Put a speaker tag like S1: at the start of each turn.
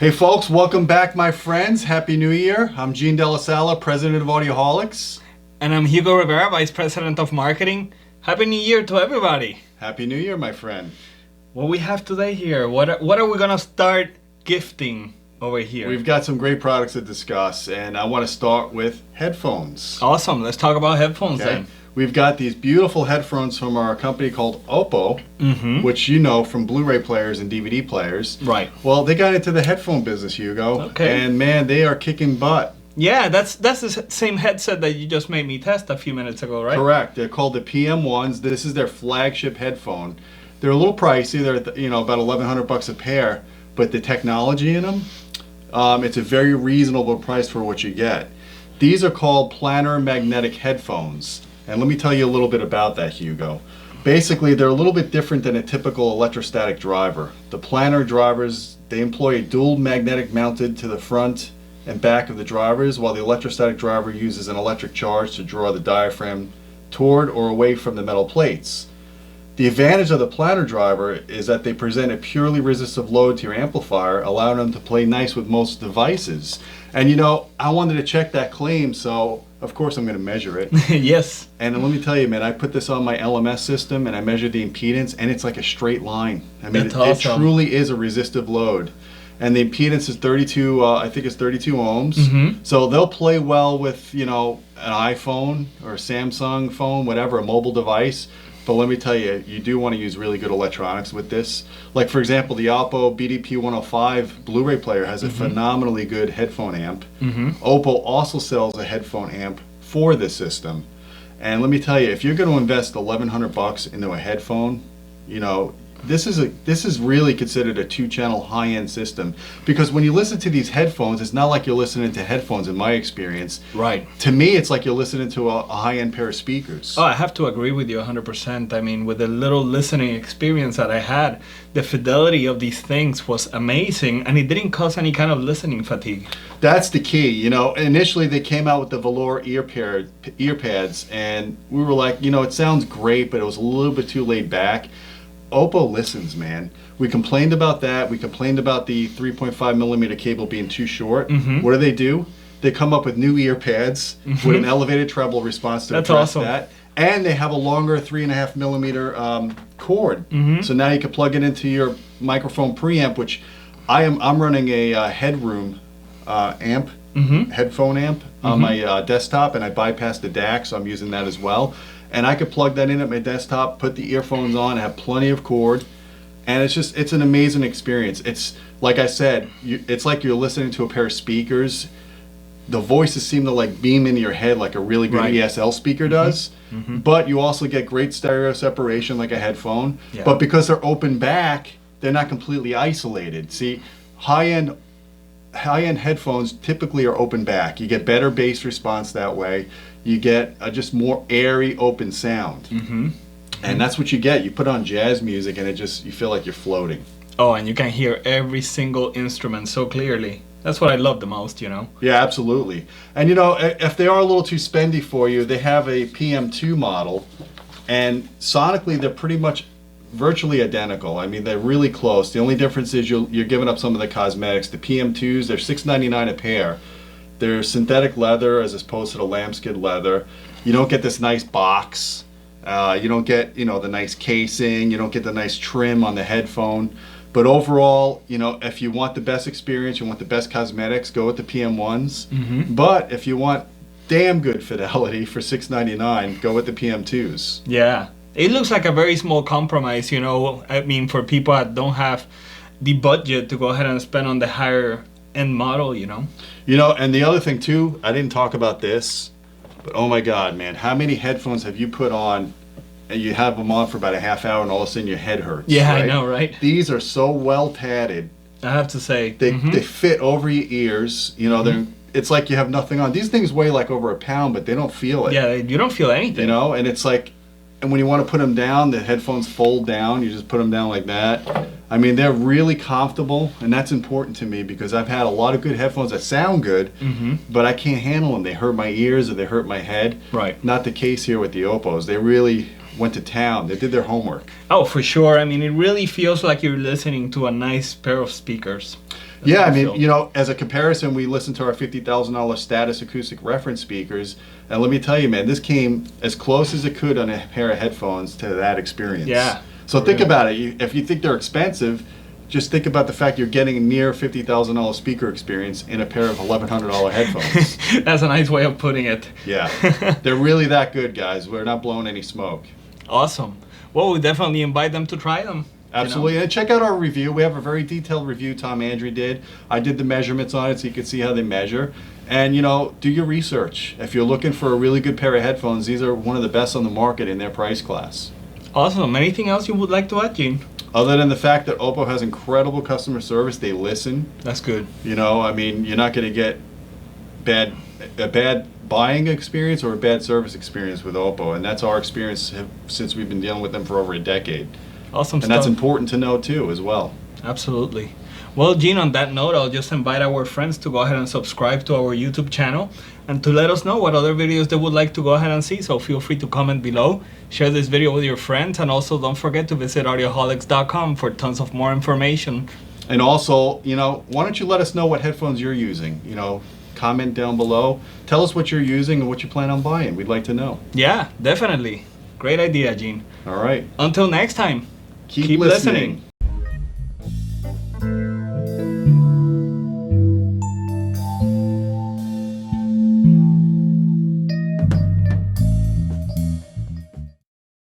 S1: Hey folks, welcome back my friends. Happy New Year. I'm Gene Della Sala, President of Audioholics.
S2: And I'm Hugo Rivera, Vice President of Marketing. Happy New Year to everybody.
S1: Happy New Year, my friend.
S2: What we have today here, what are we gonna start gifting over here?
S1: We've got some great products to discuss, and I want to start with headphones.
S2: Awesome, let's talk about headphones then.
S1: We've got these beautiful headphones from our company called Oppo, which you know from Blu-ray players and DVD players.
S2: Right.
S1: Well, they got into the headphone business, Hugo.
S2: Okay.
S1: And man, they are kicking butt.
S2: Yeah, that's the same headset that you just made me test a few minutes ago, right?
S1: Correct. They're called the PM-1s. This is their flagship headphone. They're a little pricey. They're about $1,100 a pair, but the technology in them, it's a very reasonable price for what you get. These are called Planar magnetic headphones. And let me tell you a little bit about that, Hugo. Basically, they're a little bit different than a typical electrostatic driver. The Planar drivers, they employ a dual magnetic mounted to the front and back of the drivers, while the electrostatic driver uses an electric charge to draw the diaphragm toward or away from the metal plates. The advantage of the Planar driver is that they present a purely resistive load to your amplifier, allowing them to play nice with most devices. And I wanted to check that claim, so of course I'm going to measure it.
S2: Yes.
S1: And let me tell you, man, I put this on my LMS system and I measured the impedance, and it's like a straight line. I mean,
S2: That's awesome.
S1: It truly is a resistive load. And the impedance is 32, I think it's 32 ohms. So they'll play well with, an iPhone or a Samsung phone, whatever, a mobile device. But let me tell you, you do want to use really good electronics with this. Like, for example, the Oppo BDP-105 Blu-ray player has a phenomenally good headphone amp. Oppo also sells a headphone amp for this system. And let me tell you, if you're going to invest $1,100 into a headphone, this is really considered a two-channel high-end system, because when you listen to these headphones, it's not like you're listening to headphones in my experience.
S2: Right.
S1: To me, it's like you're listening to a high-end pair of speakers.
S2: Oh, I have to agree with you 100%. I mean, with the little listening experience that I had, the fidelity of these things was amazing, and it didn't cause any kind of listening fatigue.
S1: That's the key. Initially they came out with the velour ear pads, and we were like, it sounds great, but it was a little bit too laid back. Oppo listens, man. We complained about that. We complained about the 3.5 millimeter cable being too short. What do? They come up with new ear pads with an elevated treble response to address that. And they have a longer 3.5 millimeter cord. So now you can plug it into your microphone preamp, which I'm running a Headroom amp, headphone amp on my desktop, and I bypassed the DAC, so I'm using that as well. And I could plug that in at my desktop, put the earphones on, have plenty of cord, and it's an amazing experience. It's like I said, it's like you're listening to a pair of speakers. The voices seem to beam into your head like a really good ESL speaker does, but you also get great stereo separation like a headphone. Yeah. But because they're open back, they're not completely isolated. See, high-end headphones typically are open back. You get better bass response that way. You get just more airy, open sound. And that's what you get. You put on jazz music and you feel like you're floating.
S2: Oh, and you can hear every single instrument so clearly. That's what I love the most, Yeah,
S1: absolutely. And if they are a little too spendy for you, they have a PM-2 model, and sonically they're pretty much virtually identical. I mean, they're really close. The only difference is you're giving up some of the cosmetics. The PM2s, they're $6.99 a pair. They're synthetic leather as opposed to the lambskin leather. You don't get this nice box. You don't get, the nice casing. You don't get the nice trim on the headphone. But overall, if you want the best experience, you want the best cosmetics, go with the PM1s. But if you want damn good fidelity for $6.99, go with the PM2s.
S2: Yeah. It looks like a very small compromise, I mean, for people that don't have the budget to go ahead and spend on the higher end model,
S1: And the other thing too, I didn't talk about this, but oh my God, man, how many headphones have you put on and you have them on for about a half hour and all of a sudden your head hurts?
S2: Yeah,
S1: right?
S2: I know, right?
S1: These are so well padded.
S2: I have to say.
S1: They fit over your ears, it's like you have nothing on. These things weigh like over a pound, but they don't feel it.
S2: Yeah, you don't feel anything.
S1: And it's like, and when you want to put them down, the headphones fold down. You just put them down like that. I mean, they're really comfortable, and that's important to me because I've had a lot of good headphones that sound good, but I can't handle them. They hurt my ears or they hurt my head.
S2: Right.
S1: Not the case here with the Oppos. They really went to town. They did their homework.
S2: Oh, for sure. I mean, it really feels like you're listening to a nice pair of speakers.
S1: Yeah, I
S2: I
S1: mean,
S2: feel.
S1: you know, as a comparison, we listened to our $50,000 status acoustic reference speakers, and let me tell you, man, this came as close as it could on a pair of headphones to that experience.
S2: Yeah,
S1: So
S2: for
S1: think
S2: real.
S1: about it. If you think they're expensive, just think about the fact you're getting a near $50,000 speaker experience in a pair of $1,100 headphones.
S2: That's a nice way of putting it.
S1: Yeah, they're really that good, guys. We're not blowing any smoke.
S2: Awesome. Well, we definitely invite them to try them.
S1: Absolutely. And check out our review. We have a very detailed review Tom Andrew did. I did the measurements on it so you can see how they measure. And, you know, do your research. If you're looking for a really good pair of headphones, these are one of the best on the market in their price class.
S2: Awesome. Anything else you would like to add, Gene?
S1: Other than the fact that Oppo has incredible customer service, they listen.
S2: That's good.
S1: You know, I mean, you're not going to get a bad buying experience or a bad service experience with Oppo. And that's our experience since we've been dealing with them for over a decade.
S2: Awesome
S1: And
S2: stuff.
S1: that's important to know, too, as well.
S2: Absolutely. Well, Gene, on that note, I'll just invite our friends to go ahead and subscribe to our YouTube channel and to let us know what other videos they would like to go ahead and see. So feel free to comment below, share this video with your friends, and also don't forget to visit audioholics.com for tons of more information.
S1: And also, you know, why don't you let us know what headphones you're using? You know, comment down below. Tell us what you're using and what you plan on buying. We'd like to know.
S2: Yeah, definitely. Great idea, Gene.
S1: All right.
S2: Until next time,
S1: Keep listening.